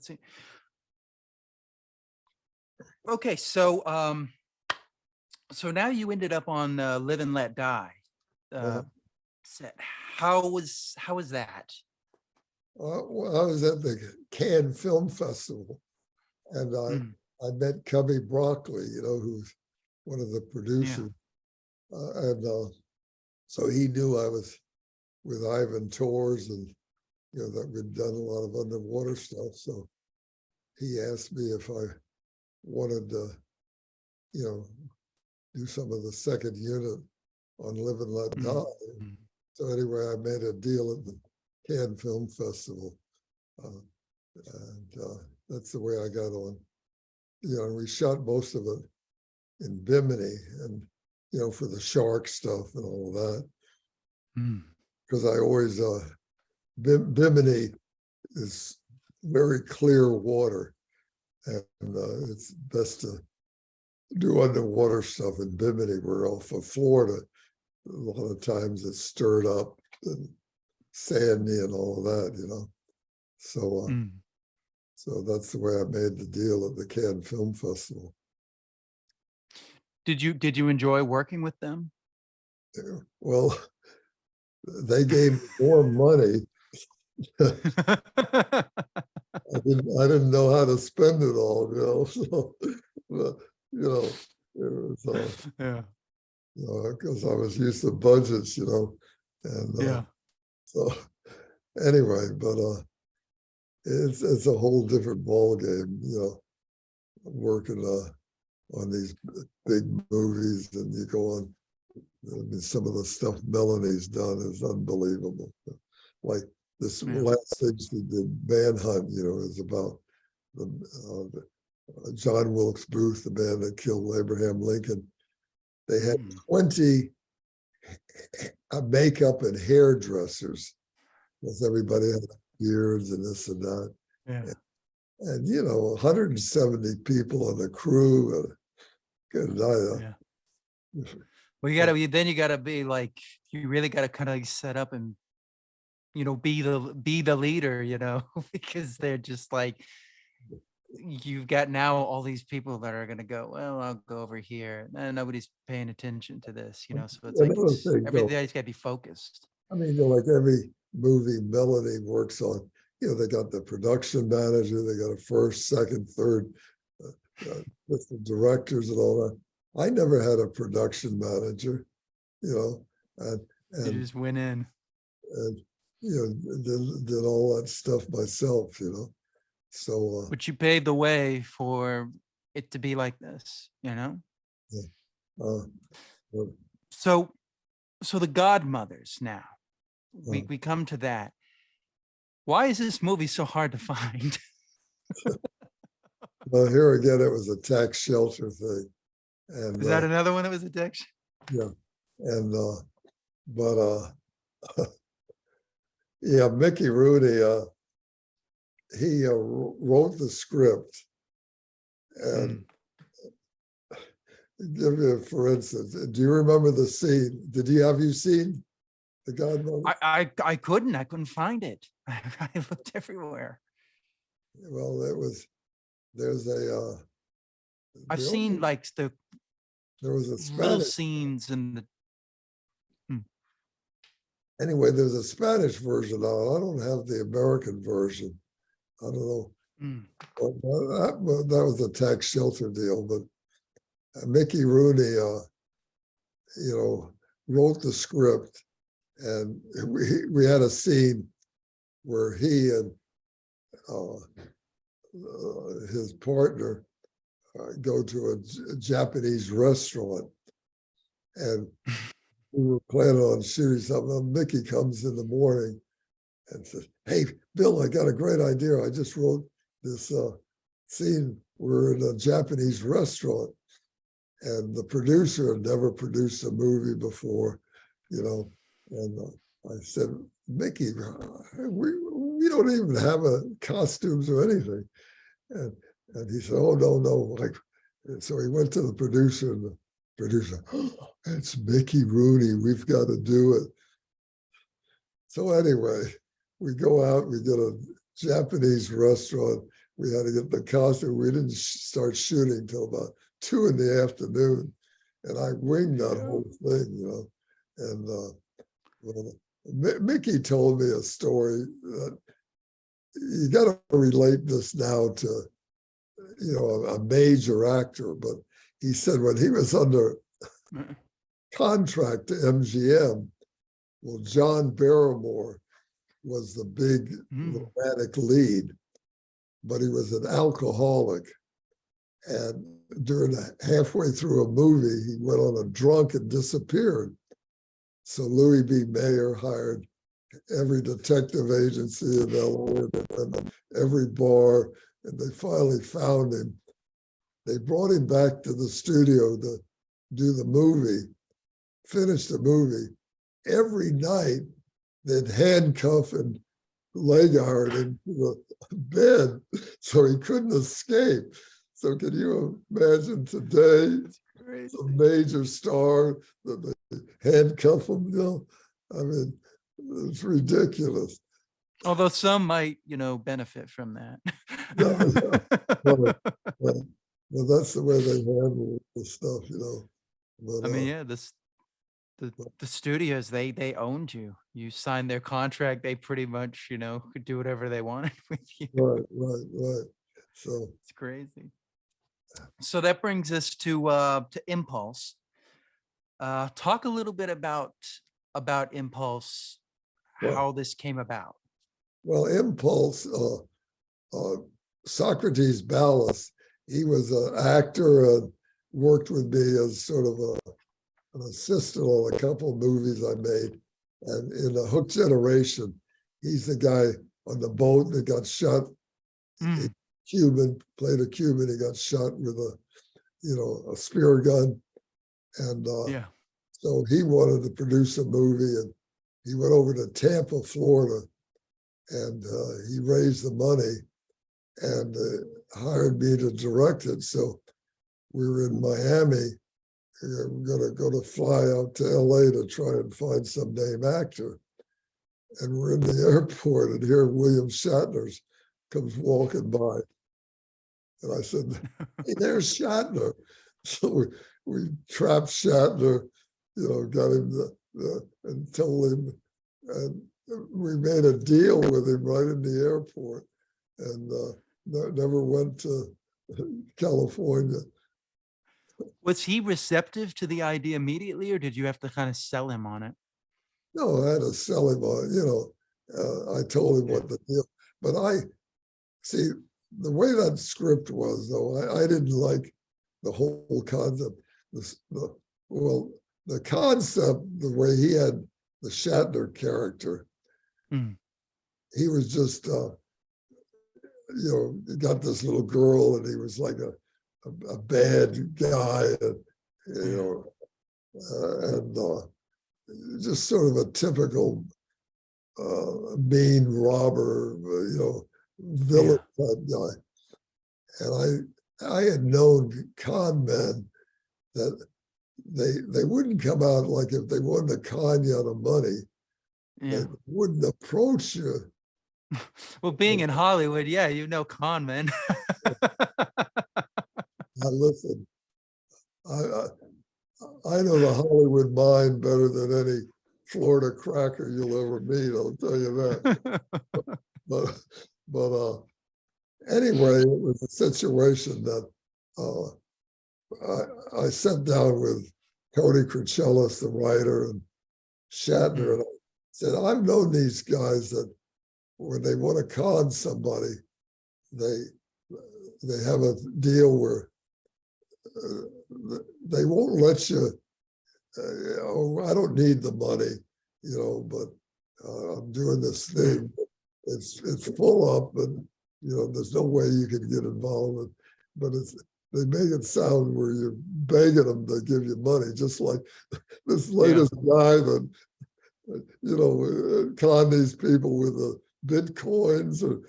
let's see. Okay, so so now you ended up on Live and Let Die Uh, set. How was that? well, I was at the Cannes Film Festival, and Mm, I met Cubby Broccoli, who's one of the yeah. producers, and so he knew I was with Ivan Tors, and that we'd done a lot of underwater stuff. So he asked me if I wanted to, do some of the second unit on Live and Let Mm, Die. mm, So anyway, I made a deal at the Cannes Film Festival, uh, and that's the way I got on. We shot most of it in Bimini, and for the shark stuff and all of that, mm, because I always Bimini is very clear water, and it's best to do underwater stuff in Bimini. We're off of Florida. A lot of times it's stirred up and sandy and all of that. So mm. so that's the way I made the deal at the Cannes Film Festival. Did you enjoy working with them? Well, they gave me more money. I didn't know how to spend it all, So, but, it was, Yeah, because I was used to budgets, and yeah. so anyway, but it's a whole different ball game, working on these big movies, and you go on. I mean, some of the stuff Melanie's done is unbelievable. Like this Yeah. last thing she did, Manhunt, is about John Wilkes Booth, the man that killed Abraham Lincoln. They had 20 makeup and hairdressers, because everybody had beards and this and that. Yeah. And 170 people on the crew. And Yeah. Well, you gotta be like, you really gotta kind of set up and, be the leader, because they're just like, you've got now all these people that are gonna go, well, I'll go over here. And nobody's paying attention to this, so it's like another thing, though, everybody's gotta be focused. I mean, like every movie Melanie works on, they got the production manager, they got a first, second, third, with the directors and all that. I never had a production manager, and You just went in. and did all that stuff myself, So But you paved the way for it to be like this, yeah, uh, uh, So the Godmothers now. uh, We come to that. Why is this movie so hard to find? well, here again, it was a tax shelter thing, and Is that another one that was addiction? yeah, and but yeah, Mickey Rooney, he wrote the script, and give you, for instance, do you remember the scene? Have you seen The Godmother? I couldn't find it. I looked everywhere. Well, there's a I've the seen only, like the there was a little Spanish, scenes in the. anyway, there's a Spanish version of it. I don't have the American version. I don't know. But that was a tax shelter deal, but Mickey Rooney, wrote the script, and we had a scene where he and his partner go to a Japanese restaurant, and we were planning on shooting something. And Mickey comes in the morning and says, "Hey, Bill, I got a great idea. I just wrote this scene. We're in a Japanese restaurant." And the producer had never produced a movie before, and I said, "Mickey, we don't even have costumes or anything." And he said, "Oh, no. And so he went to the producer, and the producer, "Oh, it's Mickey Rooney. We've got to do it." So anyway, we go out, we get a Japanese restaurant. we had to get the costume. We didn't start shooting till about 2 in the afternoon, and I winged that whole thing, you know. And well, Mickey told me a story that you got to relate this now to, you know, a major actor, but he said when he was under contract to MGM, well, John Barrymore was the big romantic lead, but he was an alcoholic. And halfway through a movie, he went on a drunk and disappeared. So Louis B. Mayer hired every detective agency in LA and every bar, and they finally found him. They brought him back to the studio to do the movie, finish the movie. Every night, they'd handcuff and leg iron him to the bed so he couldn't escape. So can you imagine today, a major star that they handcuff him, you know? I mean, it's ridiculous. Although some might, you know, benefit from that. Well, that's the way they handle the stuff, you know. But, I mean, yeah, the studios, they owned you. You signed their contract. They pretty much, you know, could do whatever they wanted with you. right. So it's crazy. So that brings us to Impulse. Talk a little bit about Impulse, how this came about. Well, Impulse, Socrates Ballas, he was an actor and worked with me as sort of an assistant on a couple of movies I made. And in The Hook Generation, he's the guy on the boat that got shot. Cuban, played a Cuban, he got shot with a spear gun. And so he wanted to produce a movie, and he went over to Tampa, Florida, and he raised the money and hired me to direct it. So we were in Miami. We're going to fly out to LA to try and find some name actor. And we're in the airport, and here William Shatner comes walking by. And I said, hey, there's Shatner. So we trapped Shatner, you know, got him and told him, and we made a deal with him right in the airport, and never went to California. Was he receptive to the idea immediately, or did you have to kind of sell him on it? No, I had to sell him on, you know, I told him what the deal, but see, the way that script was, though, I didn't like the whole concept. The concept, the way he had the Shatner character, he was just, you know, got this little girl, and he was like a bad guy, and, you know, and just sort of a typical mean robber, you know, villain type guy. And I had known con men that they wouldn't come out, like if they wanted to con you out of money, they wouldn't approach you. Well, being in Hollywood, you know, con men. Now listen, I know the Hollywood mind better than any Florida cracker you'll ever meet, I'll tell you that. but anyway, it was a situation that I sat down with Tony Cruchellis, the writer, and Shatner, and I said, I've known these guys that when they want to con somebody, they have a deal where they won't let you, oh, I don't need the money, you know, but I'm doing this thing. It's full up, and you know, there's no way you can get involved. But they make it sound where you're begging them to give you money, just like this latest guy that, you know, con these people with the bitcoins. Or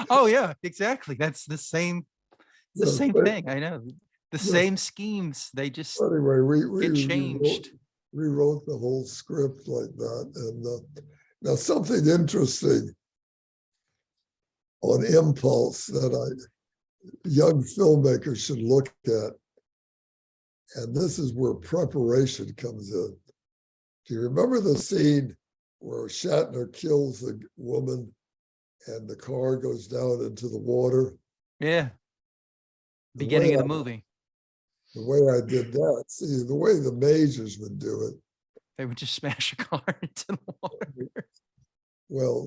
oh yeah, exactly. That's the same. The same thing. I know. The same schemes. They just anyway. get changed. We wrote the whole script like that, and now something interesting on impulse that young filmmakers should look at. And this is where preparation comes in. Do you remember the scene where Shatner kills the woman and the car goes down into the water? Yeah. The way Beginning of the movie. The way I did that, see, the way the majors would do it. They would just smash a car into the water. Well,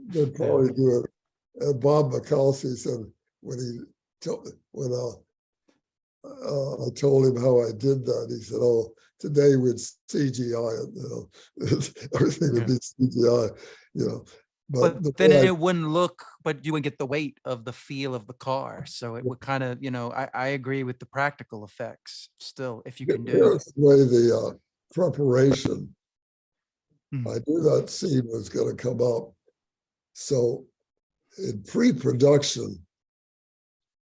they'd probably do it. And Bob McCalsey said when I told him how I did that, he said, "Oh, today we'd CGI it, you know, everything would be CGI, you know." But then it wouldn't look, but you would get the weight of the feel of the car. So it would kind of, you know, I agree with the practical effects still, if you can do it. Here's the way the preparation, Mhm. I knew that scene was going to come up. So in pre-production,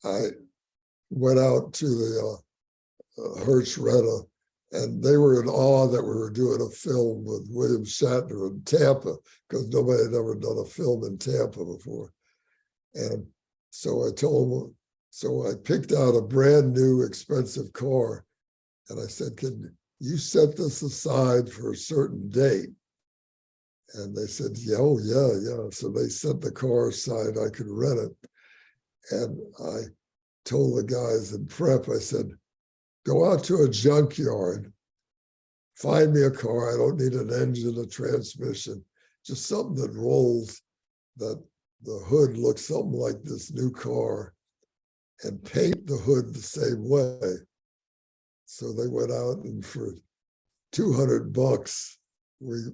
I went out to the Hertz Retta, and they were in awe that we were doing a film with William Shatner in Tampa, because nobody had ever done a film in Tampa before. And so I told them, so I picked out a brand new expensive car, and I said, "Can you set this aside for a certain date?" And they said, "Yeah, oh yeah, yeah." So they set the car aside, I could rent it. And I told the guys in prep, I said, "Go out to a junkyard, find me a car. I don't need an engine, a transmission, just something that rolls, that the hood looks something like this new car, and paint the hood the same way." So they went out, and for $200, we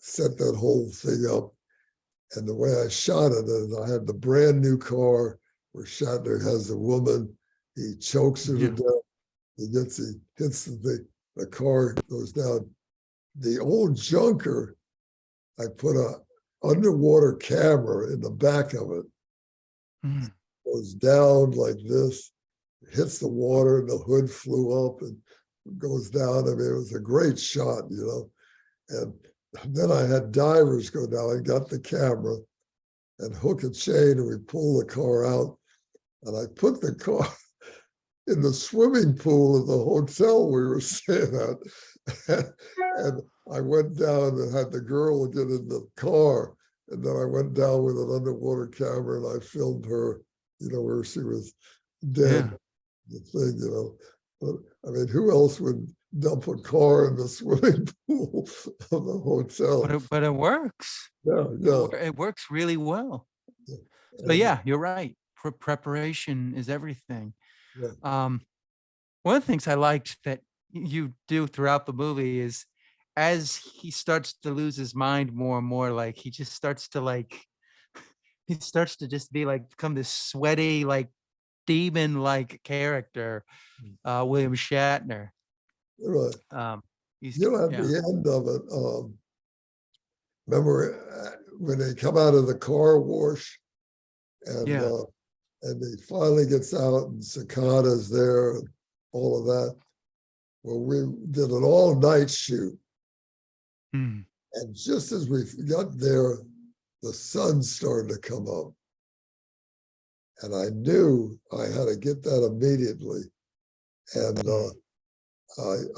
set that whole thing up. And the way I shot it is I had the brand new car where Shatner has a woman, he chokes her to death, he hits the car goes down. The old junker, I put a underwater camera in the back of it, goes down like this, hits the water, and the hood flew up and goes down. I mean, it was a great shot, you know. And then I had divers go down. I got the camera and hook a chain, and we pull the car out. And I put the car in the swimming pool of the hotel we were staying at. And I went down and had the girl get in the car. And then I went down with an underwater camera and I filmed her, you know, where she was dead, the thing, you know. But I mean, who else would dump a car in the swimming pool of the hotel? But it works. Yeah, yeah. It works really well. Yeah. So yeah, you're right. Preparation is everything. Yeah. One of the things I liked that you do throughout the movie is as he starts to lose his mind more and more, like he just starts to like he starts to just be like become this sweaty, like demon like character, William Shatner. Right. He's You know, at the end of it, remember when they come out of the car wash and he finally gets out and Cicada's there and all of that. Well, we did an all-night shoot. And just as we got there, the sun started to come up. And I knew I had to get that immediately. And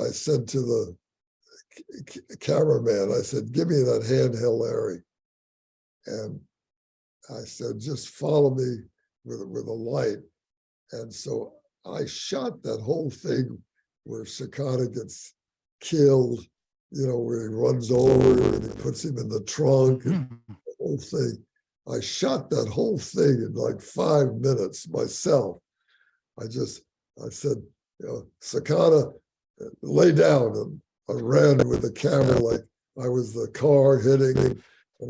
I said to the cameraman, I said, "Give me that handheld, Larry." And I said, "Just follow me with a light." And so I shot that whole thing where Cicada gets killed, you know, where he runs over and he puts him in the trunk, and the whole thing. I shot that whole thing in like 5 minutes myself. I said, you know, "Cicada, lay down." And I ran with the camera like I was the car hitting.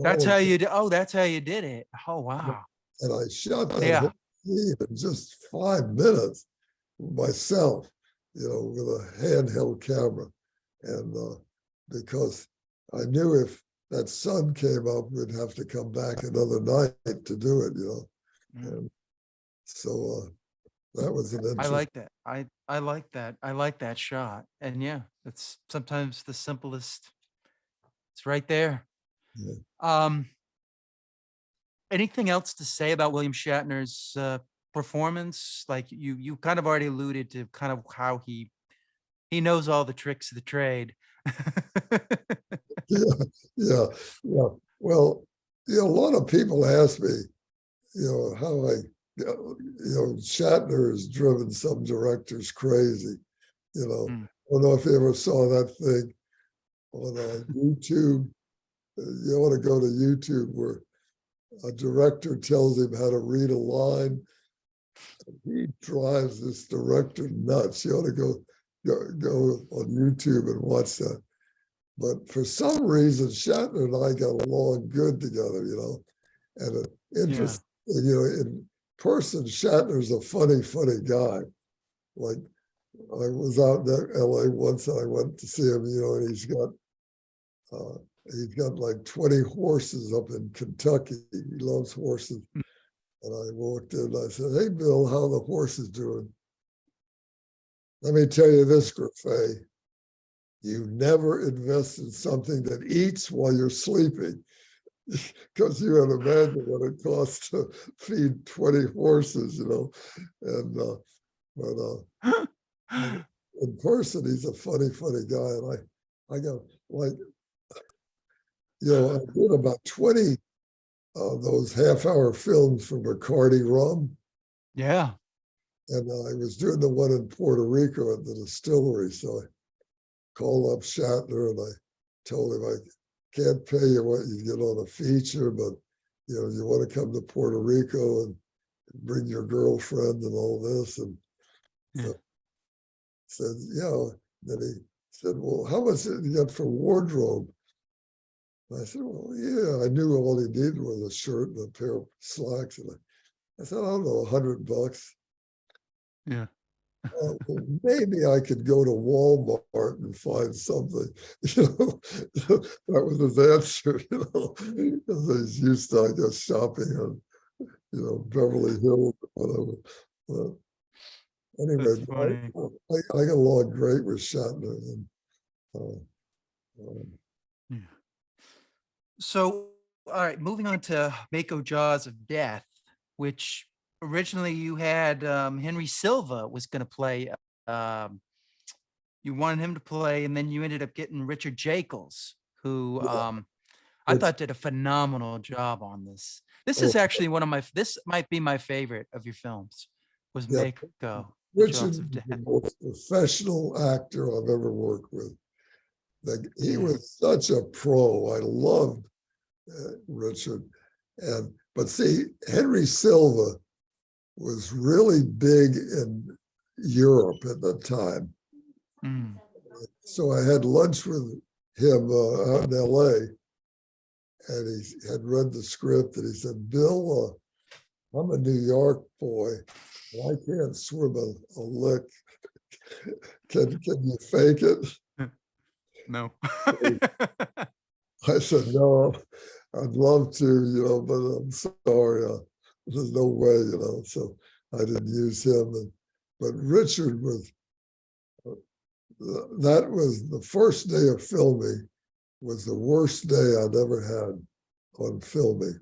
That's how you did. Oh, that's how you did it. Oh, wow. And I shot that whole scene in just 5 minutes myself, you know, with a handheld camera. And because I knew if that sun came up, we'd have to come back another night to do it, you know. And so that was an interesting. I like that. I like that. I like that shot. And yeah, it's sometimes the simplest. It's right there. Yeah. anything else to say about William Shatner's performance? Like you kind of already alluded to kind of how he knows all the tricks of the trade. Yeah, yeah, yeah. Well, a lot of people ask me, how Shatner has driven some directors crazy. Mm, I don't know if you ever saw that thing on YouTube. You ought to go to YouTube where a director tells him how to read a line. He drives this director nuts. You ought to go on YouTube and watch that. But for some reason, Shatner and I got along good together, and an yeah. interest, in person, Shatner's a funny guy. Like I was out in LA once and I went to see him, and he's got like 20 horses up in Kentucky. He loves horses. Mm, And I walked in and I said, "Hey, Bill, how the horses doing?" Let me tell you this, Grefé. You never invest in something that eats while you're sleeping, because you can imagine what it costs to feed 20 horses, And but in person, he's a funny guy, and I go like, I did about 20 of those half-hour films for Bacardi rum, yeah. and I was doing the one in Puerto Rico at the distillery, so I called up Shatner and I told him I can't pay you what you get on a feature, but you want to come to Puerto Rico and bring your girlfriend and all this. And Yeah. so said, yeah. Then he said, "Well, how much did you get for wardrobe?" And I said, "Well, yeah, I knew all he needed was a shirt and a pair of slacks." And I said, "I don't know, $100. Yeah. Well, maybe I could go to Walmart and find something." That was his answer, because he's used to, I guess, shopping on, Beverly Hills or whatever. But That's anyway, funny. I got along great with Shatner. And, uh, Yeah. So, all right, moving on to Mako Jaws of Death, which originally you had Henry Silva was going to play. Um, you wanted him to play, and then you ended up getting Richard Jacobs, who yeah, I which, thought did a phenomenal job on this. This oh, is actually this might be my favorite of your films, was yeah, Mako, the Richard Jaws of is the Death. most professional actor I've ever worked with. Like, he Yeah. was such a pro. I loved Richard. But see, Henry Silva was really big in Europe at the time. Mm. So I had lunch with him out in LA, and he had read the script, and he said, "Bill, I'm a New York boy, and I can't swim a lick. Can you fake it?" No. I said, "No, I'd love to, but I'm sorry, there's no way, So I didn't use him. But Richard that was the first day of filming, was the worst day I'd ever had on filming.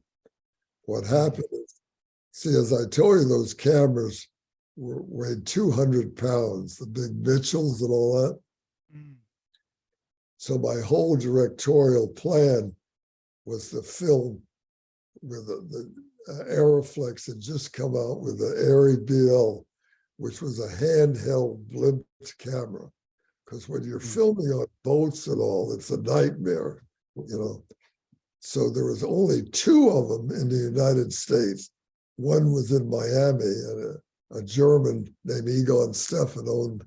What happened is, see, as I told you, those cameras weighed 200 pounds, the big Mitchells and all that. Mm. So my whole directorial plan was to film with the Aeroflex had just come out with the Airy BL, which was a handheld blimp camera. Because when you're filming on boats and all, it's a nightmare, So there was only 2 of them in the United States. One was in Miami, and a German named Egon Stefan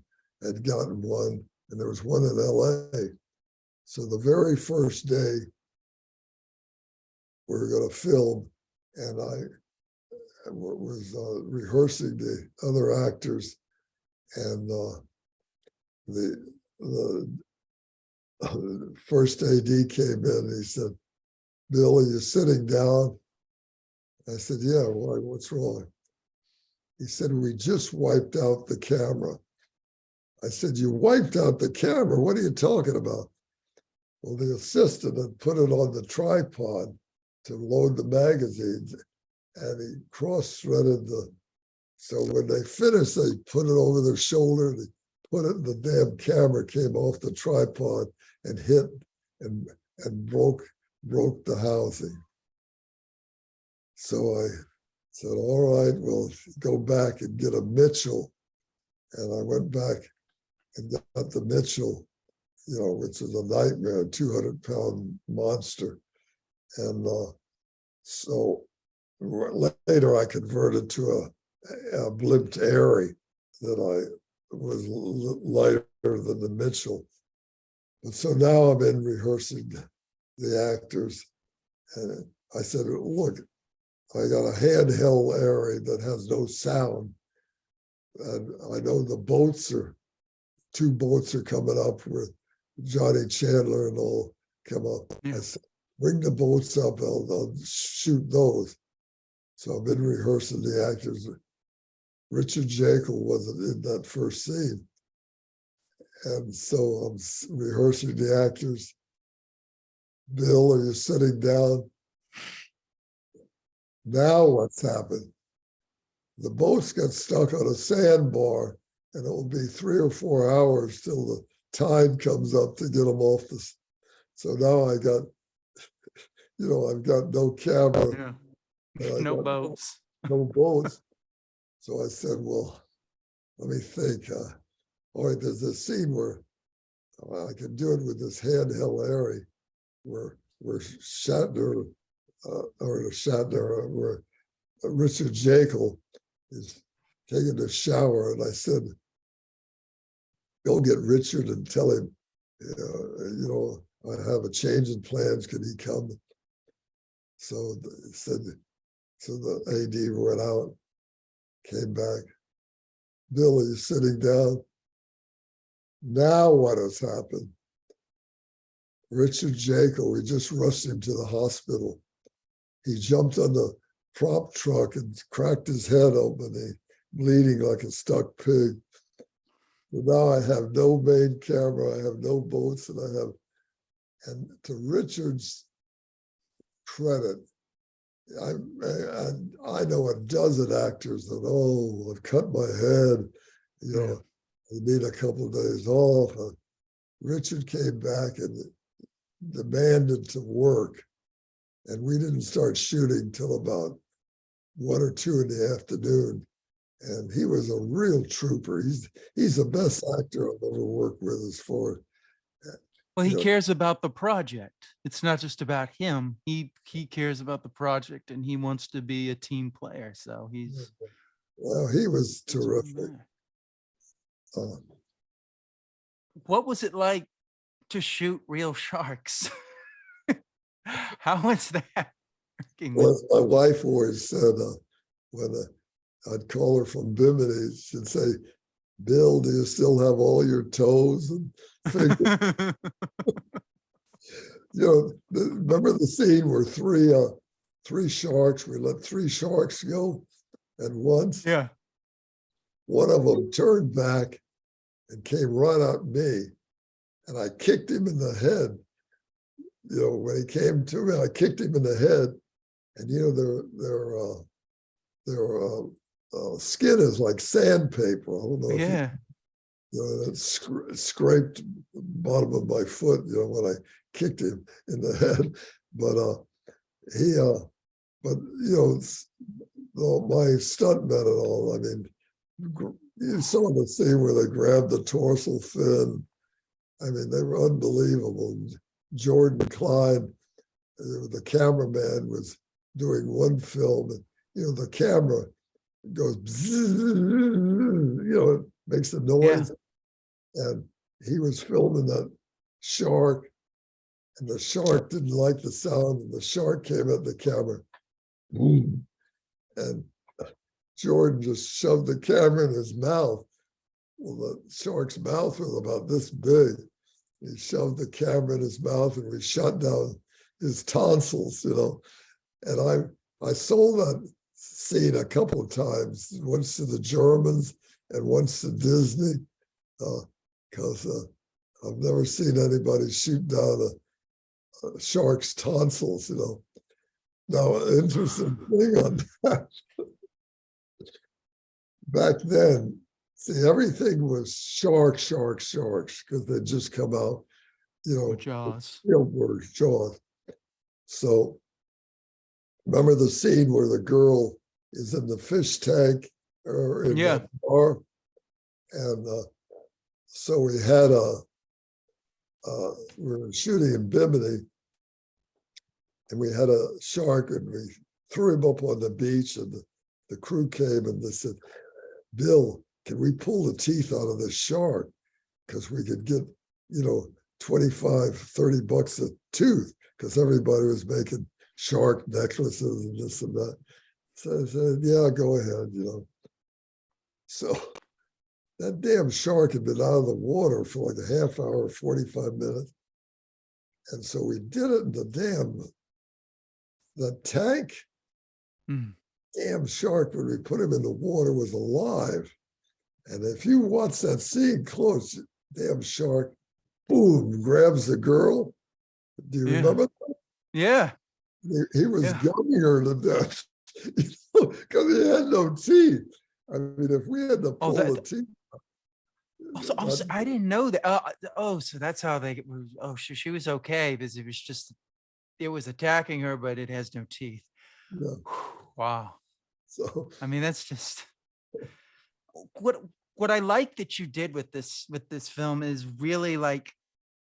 had gotten one, and there was one in LA. So the very first day we were going to film, and I was rehearsing the other actors, and the first AD came in. He said, "Bill, are you sitting down?" I said, "Yeah, why? What's wrong?" He said, "We just wiped out the camera." I said, "You wiped out the camera? What are you talking about?" Well, the assistant had put it on the tripod to load the magazines, and he cross-threaded so when they finished, they put it over their shoulder, they put it, the damn camera came off the tripod and hit and broke the housing. So I said, all right, we'll go back and get a Mitchell. And I went back and got the Mitchell, which is a nightmare, a 200-pound monster. And so later I converted to a blimped Airy that I was lighter than the Mitchell. But so now I'm in rehearsing the actors. And I said, look, I got a handheld Airy that has no sound. And I know two boats are coming up with Johnny Chandler and all come up. Yeah. I said, bring the boats up, I'll shoot those. So I've been rehearsing the actors. Richard Jekyll wasn't in that first scene. And so I'm rehearsing the actors. Bill, are you sitting down? Now what's happened? The boats got stuck on a sandbar, and it will be 3 or 4 hours till the tide comes up to get them off the. So now I got, I've got no camera. Yeah. No boats. No boats. So I said, well, let me think. All right, there's this scene where I can do it with this handheld Airy, where Shatner, where Richard Jekyll is taking a shower, and I said, go get Richard and tell him, I have a change in plans. Can he come? So the AD went out, came back. Bill, are you sitting down? Now what has happened? Richard Jekyll, we just rushed him to the hospital. He jumped on the prop truck and cracked his head open, bleeding like a stuck pig. But now I have no main camera, I have no boats, and to Richard's credit, I know a dozen actors that, I've cut my head, I need a couple of days off. Richard came back and demanded to work, and we didn't start shooting till about 1 or 2 in the afternoon. And he was a real trooper. He's the best actor I've ever worked with as far. Well, he cares about the project. It's not just about him. He cares about the project, and he wants to be a team player. So he's. Well, he was terrific. What was it like to shoot real sharks? How was that? Well, my wife always said when I'd call her from Bimini, she'd say, Bill, do you still have all your toes and fingers? Remember the scene where three sharks, we let 3 sharks go at once? Yeah. One of them turned back and came right at me, and I kicked him in the head. When he came to me, I kicked him in the head, and their skin is like sandpaper. I don't know. Yeah. It scraped the bottom of my foot, when I kicked him in the head. But my stuntmen and all, I mean, you saw the scene where they grabbed the dorsal fin. I mean, they were unbelievable. Jordan Klein, the cameraman, was doing one film, and the camera goes, it makes a noise. Yeah. And he was filming that shark, and the shark didn't like the sound, and the shark came at the camera. Boom. And Jordan just shoved the camera in his mouth. Well, the shark's mouth was about this big. He shoved the camera in his mouth, and we shut down his tonsils, And I sold that scene a couple of times, once to the Germans and once to Disney, because I've never seen anybody shoot down a shark's tonsils, Now, interesting thing on that, back then, see, everything was sharks, because they just come out, you Oh, know, Jaws. real words, Jaws. So remember the scene where the girl is in the fish tank or in Yeah. that bar? And so we had we were shooting in Bimini, and we had a shark, and we threw him up on the beach, and the crew came and they said, Bill, can we pull the teeth out of this shark? Because we could get, 25, 30 bucks a tooth, because everybody was making shark necklaces and this and that. So I said, yeah, go ahead. So that damn shark had been out of the water for like a half hour, 45 minutes. And so we did it in the tank. Mm. Damn shark, when we put him in the water, was alive. And if you watch that scene close, damn shark, boom, grabs the girl. Do you Yeah. remember? Yeah. He was Yeah. gumming her to death because he had no teeth. I mean, if we had to pull the teeth. Also, I didn't know that. So that's how they. Oh, she was okay because it was attacking her, but it has no teeth. Yeah. Wow. So I mean, that's just what I like that you did with this film is really like,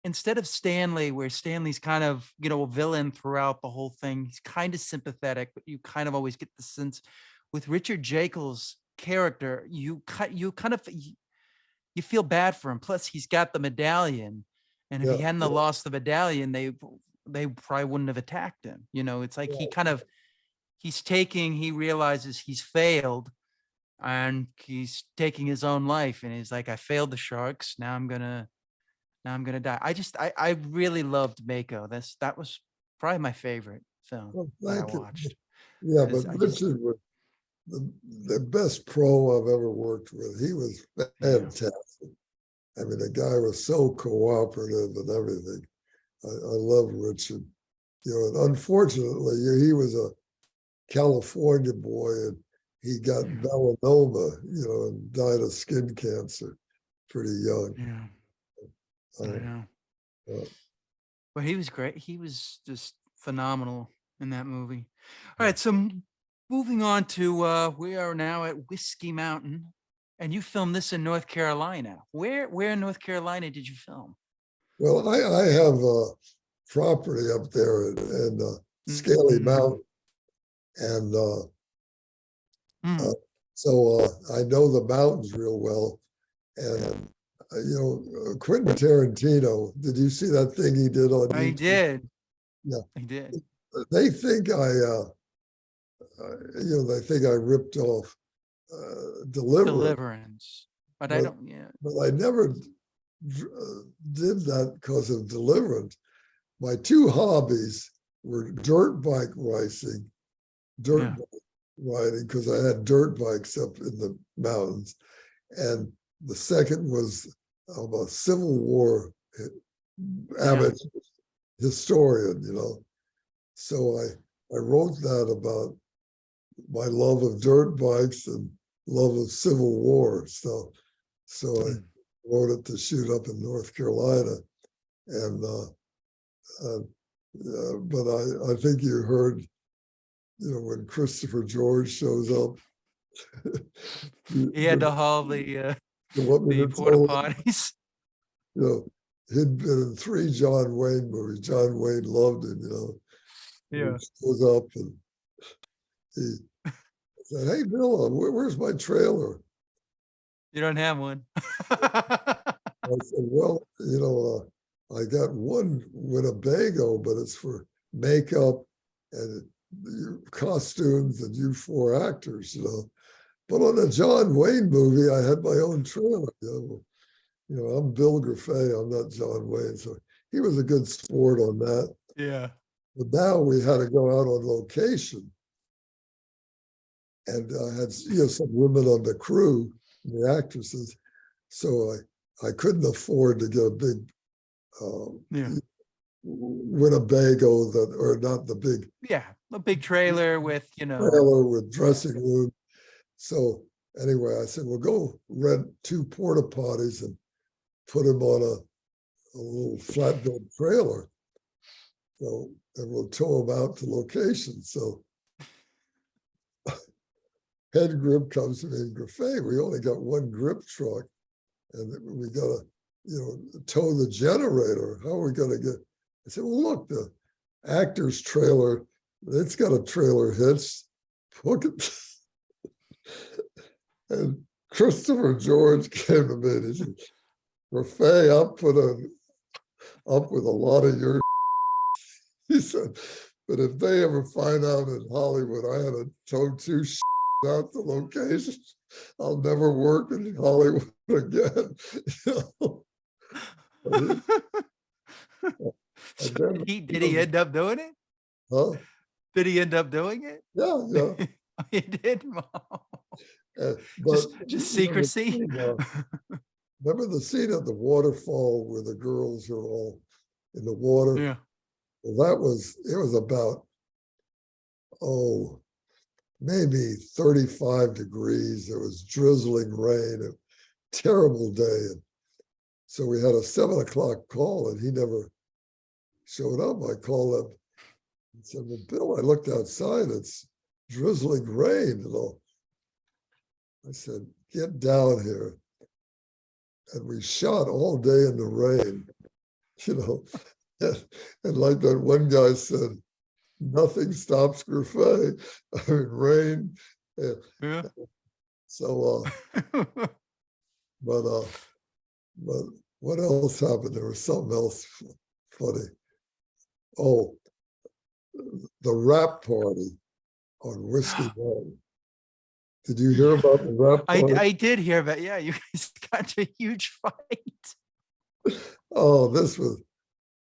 instead of Stanley, where Stanley's kind of, a villain throughout the whole thing, he's kind of sympathetic, but you kind of always get the sense with Richard Jekyll's character, you kind of you feel bad for him. Plus, he's got the medallion, and if he yeah, hadn't have lost the medallion, they probably wouldn't have attacked him. It's like he realizes he's failed, and he's taking his own life, and he's like, I failed the sharks. Now I'm gonna die. I really loved Mako. That was probably my favorite film well, that I thank you. watched. Yeah, but 'Cause I just, Richard was the best pro I've ever worked with. He was yeah, fantastic. I mean, the guy was so cooperative and everything. I love Richard. And unfortunately, he was a California boy, and he got melanoma, and died of skin cancer pretty young. yeah, I Uh, know. uh, But he was great. He was just phenomenal in that movie. All right, so moving on to we are now at Whiskey Mountain, and you filmed this in North Carolina. Where in North Carolina did you film? well, I have a property up there in Scaly Mm. Mountain, and Mm. so I know the mountains real well. And Quentin Tarantino, did you see that thing he did on I YouTube? did. Yeah, I did. they think they think I ripped off Deliverance, Deliverance. But I but don't, yeah. I never did that because of Deliverance. My two hobbies were dirt bike racing, dirt Yeah. bike riding, because I had dirt bikes up in the mountains, and the second was I'm a Civil War Yeah. amateur historian, So I wrote that about my love of dirt bikes and love of Civil War stuff. So I Mm. wrote it to shoot up in North Carolina, and but I think you heard, when Christopher George shows up, He had you to haul the want me to porta tell him, potties. he'd been in 3 John Wayne movies. John Wayne loved him, And Yeah. he shows up and he said, "Hey, Bill, where's my trailer?" You don't have one. I said, "Well, I got one Winnebago, but it's for makeup and costumes and you 4 actors. But on a John Wayne movie, I had my own trailer. I'm Bill Grefé. I'm not John Wayne, so he was a good sport on that. Yeah. But now we had to go out on location, and I had some women on the crew, the actresses, so I couldn't afford to get a big Yeah. Winnebago that, or not the big Yeah, a big trailer with, trailer with dressing room. So anyway, I said, well, go rent 2 porta potties and put them on a little flatbed trailer. So, and we'll tow them out to locations. So head grip comes to me in Grefé. We only got 1 grip truck and we got to, tow the generator. How are we going to get? I said, well, look, the actor's trailer, it's got a trailer hitch. Hook it. And Christopher George came to me and he said, Grefé, I'll put up with a lot of your. He said, but if they ever find out in Hollywood I had to tow 2 out to locations, I'll never work in Hollywood again. Did he end up doing it? Huh? Did he end up doing it? Yeah, yeah. He did. But Just secrecy. Remember the scene at the waterfall where the girls are all in the water? Yeah. Well, it was about, maybe 35 degrees. It was drizzling rain, a terrible day. And so we had a 7 o'clock call and he never showed up. I called him and said, well, Bill, I looked outside, it's drizzling rain and all. I said, get down here. And we shot all day in the rain, and like that one guy said, nothing stops Grefé. I mean, rain. Yeah. So, but what else happened? There was something else funny. Oh, the rap party on Whiskey Bay. Did you hear about the rap party? I did hear about, yeah, you guys got to a huge fight. Oh, this was,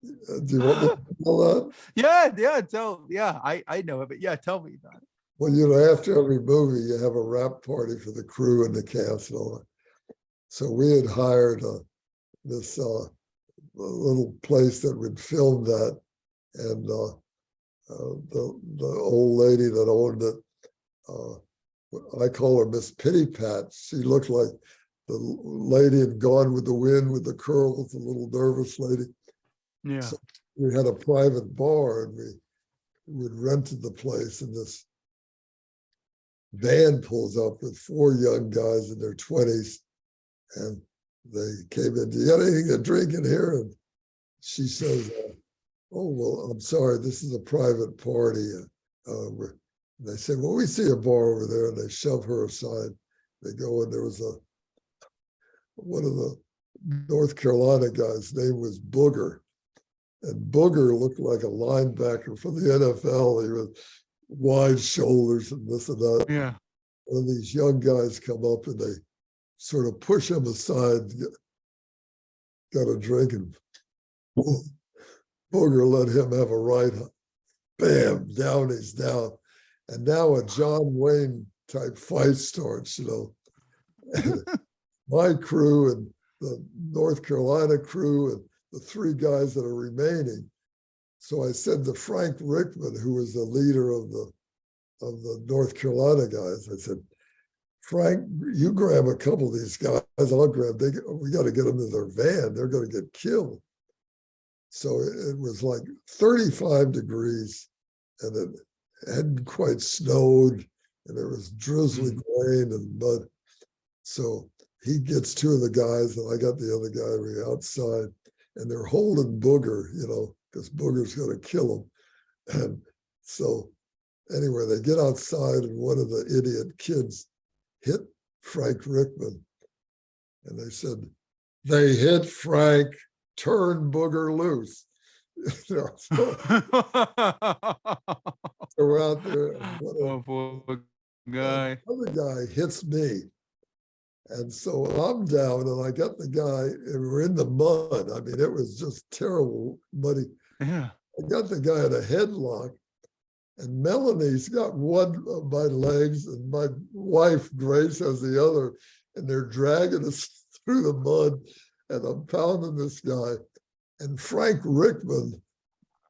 do you want me to tell that? Yeah, I know it, but yeah, tell me about it. Well, after every movie, you have a rap party for the crew and the cast and all that. So we had hired this little place that would film that, and the old lady that owned it, I call her Miss Pitty Pat. She looked like the lady in Gone with the Wind with the curls, the little nervous lady. Yeah. So we had a private bar and we'd rented the place, and this van pulls up with 4 young guys in their 20s, and they came in, do you got anything to drink in here? And she says, oh, well, I'm sorry, this is a private party. And they said, well, we see a bar over there, and they shove her aside. They go, and there was one of the North Carolina guys' name was Booger. And Booger looked like a linebacker for the NFL. He was wide shoulders and this and that. Yeah. And these young guys come up and they sort of push him aside, got a drink, and Booger let him have a right. Bam, down he's down. And now a John Wayne type fight starts, My crew and the North Carolina crew and the 3 guys that are remaining. So I said to Frank Rickman, who was the leader of the North Carolina guys, I said, Frank, you grab a couple of these guys, I'll grab, we got to get them to their van. They're going to get killed. So it was like 35 degrees and it hadn't quite snowed and there was drizzling rain and mud. So he gets 2 of the guys and I got the other guy. We outside and they're holding Booger, because Booger's going to kill him. And so anyway, they get outside and one of the idiot kids hit Frank Rickman. And they said, they hit Frank, turn Booger loose. So we're out there. Oh, poor guy. Another guy hits me. And so I'm down and I got the guy, and we're in the mud. I mean, it was just terrible, muddy. Yeah. I got the guy in a headlock, and Melanie's got one of my legs, and my wife, Grace, has the other, and they're dragging us through the mud, and I'm pounding this guy. And Frank Rickman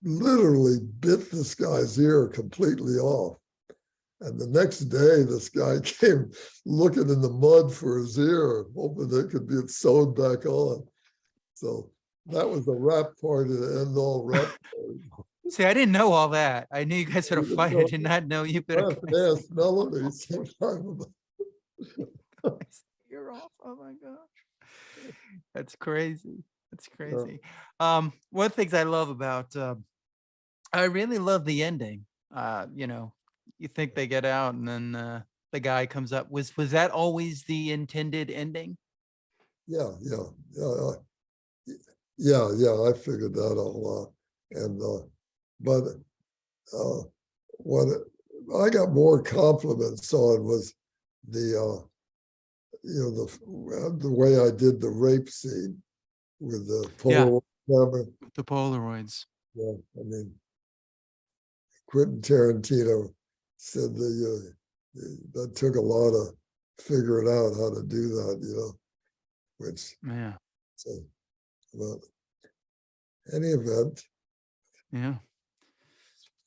literally bit this guy's ear completely off. And the next day, this guy came looking in the mud for his ear, hoping it could be sewn back on. So that was a rap party to end all rap parties. See, I didn't know all that. I knew you guys had a Even fight. I though did not know you bit a Grefé guy's asked Melody sometime about ear off. Oh my gosh. That's crazy. That's yeah, crazy. One of the things I love about I really love the ending. You know, you think they get out and then the guy comes up. Was that always the intended ending? yeah, yeah, yeah, yeah, yeah. I figured that all out, and but what I got more compliments on was the the way I did the rape scene with the Yeah, Polaroid camera. the Polaroids. Yeah, I mean, Quentin Tarantino said that took a lot of figuring out how to do that, which Yeah, so but any event, yeah.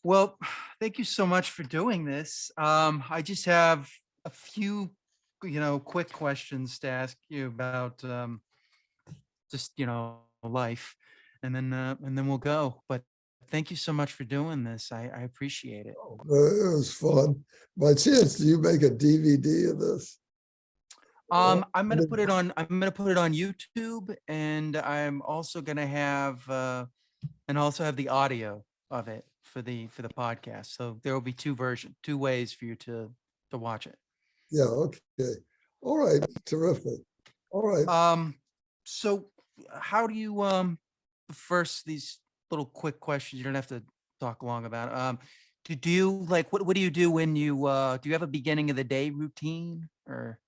Well, thank you so much for doing this. I just have a few, quick questions to ask you about just, life, and then we'll go. But thank you so much for doing this. I appreciate it. it was fun. By chance, do you make a DVD of this? I'm gonna put it on YouTube, and I'm also gonna have the audio of it for the podcast. So there will be two ways for you to watch it. Yeah, okay. All right, terrific. All right. So how do you first these little quick questions? You don't have to talk long about it. Do you like what do you do when you do you have a beginning of the day routine or?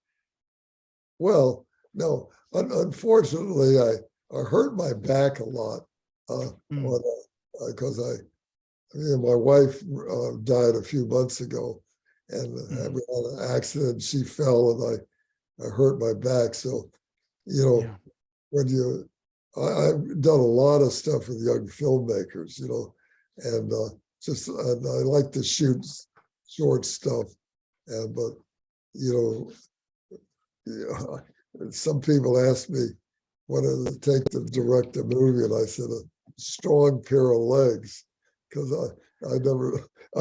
Well, no, unfortunately, I hurt my back a lot Mm, because my wife died a few months ago, and mhm, we had an accident. She fell, and I hurt my back. So, you know, yeah, when I've done a lot of stuff with young filmmakers, and and I like to shoot short stuff, and but you know yeah, some people ask me what does it take to direct a movie, and I said a strong pair of legs, because I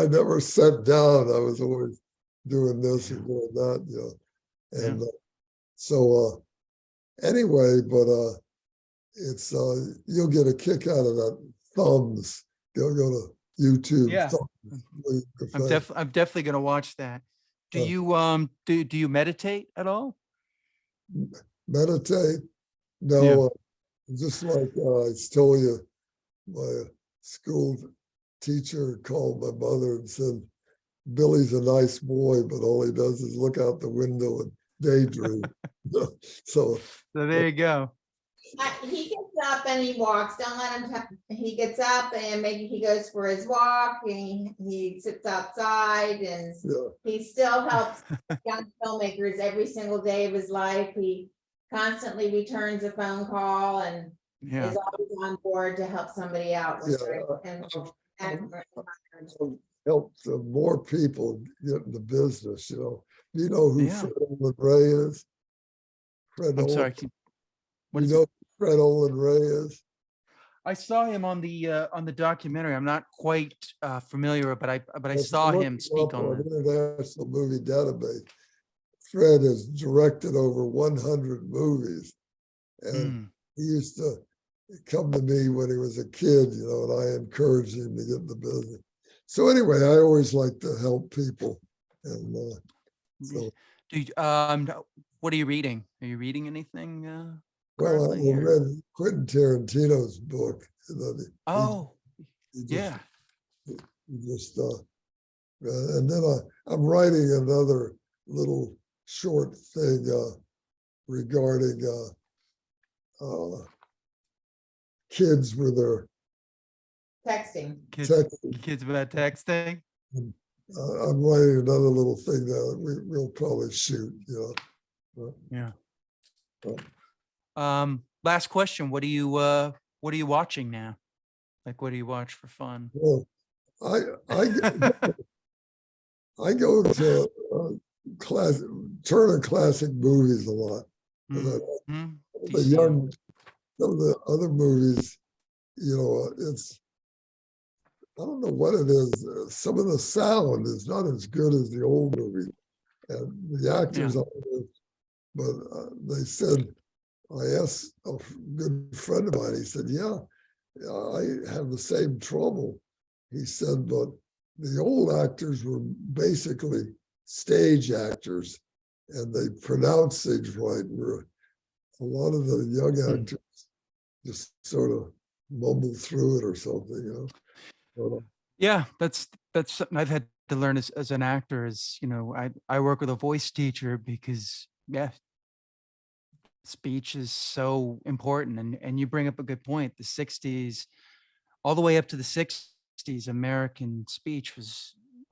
never sat down. I was always doing this yeah, and doing that, yeah. and so anyway, but it's you'll get a kick out of that thumbs. Go to YouTube Yeah. thumbs. I'm definitely gonna watch that. Do Uh, you do you meditate at all? meditate. Yeah. No, just like I told you, my school teacher called my mother and said, Billy's a nice boy, but all he does is look out the window and daydream. So, So there you go. He gets up and he walks. Don't let him. He gets up and maybe he goes for his walk. And he sits outside and yeah, he still helps young filmmakers every single day of his life. He constantly returns a phone call and Yeah. is always on board to help somebody out. Which yeah. and I've helped more people get into business, You know who Yeah. Fred Olin Ray is? Fred I'm Olin. sorry. What You is know it? who Fred Olin Ray is? I saw him on the documentary. I'm not quite familiar, but I If you saw look him him speak up on on that. International Movie Database, Fred has directed over 100 movies, and Mm, he used to come to me when he was a kid, and I encouraged him to get in the business. So anyway, I always like to help people, and so do you, what are you reading? Are you reading anything well, currently? I Or read Quentin Tarantino's book. oh, He just yeah. he just and then I'm writing another little short thing regarding uh, kids with their texting. Kids texting. kids about texting. And, I'm writing another little thing that we'll probably shoot. Yeah. Uh, Last question. What are you watching now? Like, what do you watch for fun? Well, I, I, I go to Turner Classic Movies a lot. And Mhm. the young, some of the other movies, it's, I don't know what it is. Some of the sound is not as good as the old movie, and the actors Yeah. are, but they said, I asked a good friend of mine, he said, yeah, I have the same trouble. He said, but the old actors were basically stage actors and they pronounced things right. Where a lot of the young actors just sort of mumble through it or something. Yeah, that's something I've had to learn as an actor is, I work with a voice teacher because speech is so important. And you bring up a good point. The 60s, all the way up to the 60s, American speech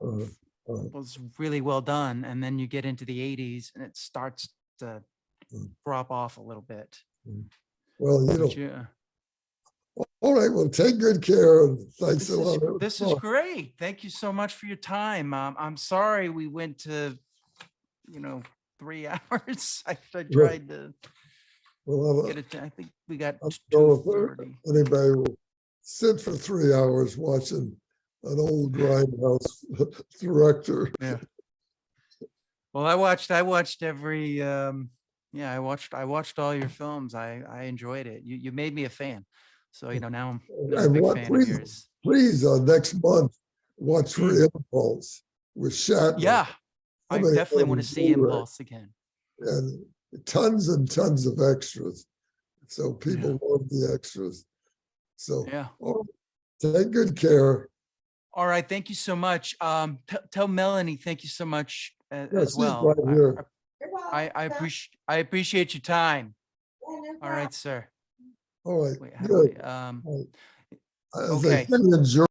Uh, uh, was really well done. And then you get into the 80s and it starts to drop off a little bit. well, But yeah. all right, well, take good care and thanks a lot. This is great. Thank you so much for your time. I'm sorry we went to, 3 hours. I tried to Well, get it. I think we got so 2:30. if anybody will sit for 3 hours watching an old grindhouse director. Yeah. Well, I watched every I watched all your films. I enjoyed it. You made me a fan. So, now I'm a And big what, fan of yours. please, next month, watch for Impulse with Shatner. Yeah. I How many definitely want to of them see Blu-ray? Impulse again. And tons and tons of extras. So people love the extras. So Yeah. take good care. All right. Thank you so much. Tell Melanie, thank you so much as she's well. right here. I appreciate your time. Yeah, no All problem. right, sir. All right. Wait, how Good. do I, As okay. I said, enjoy.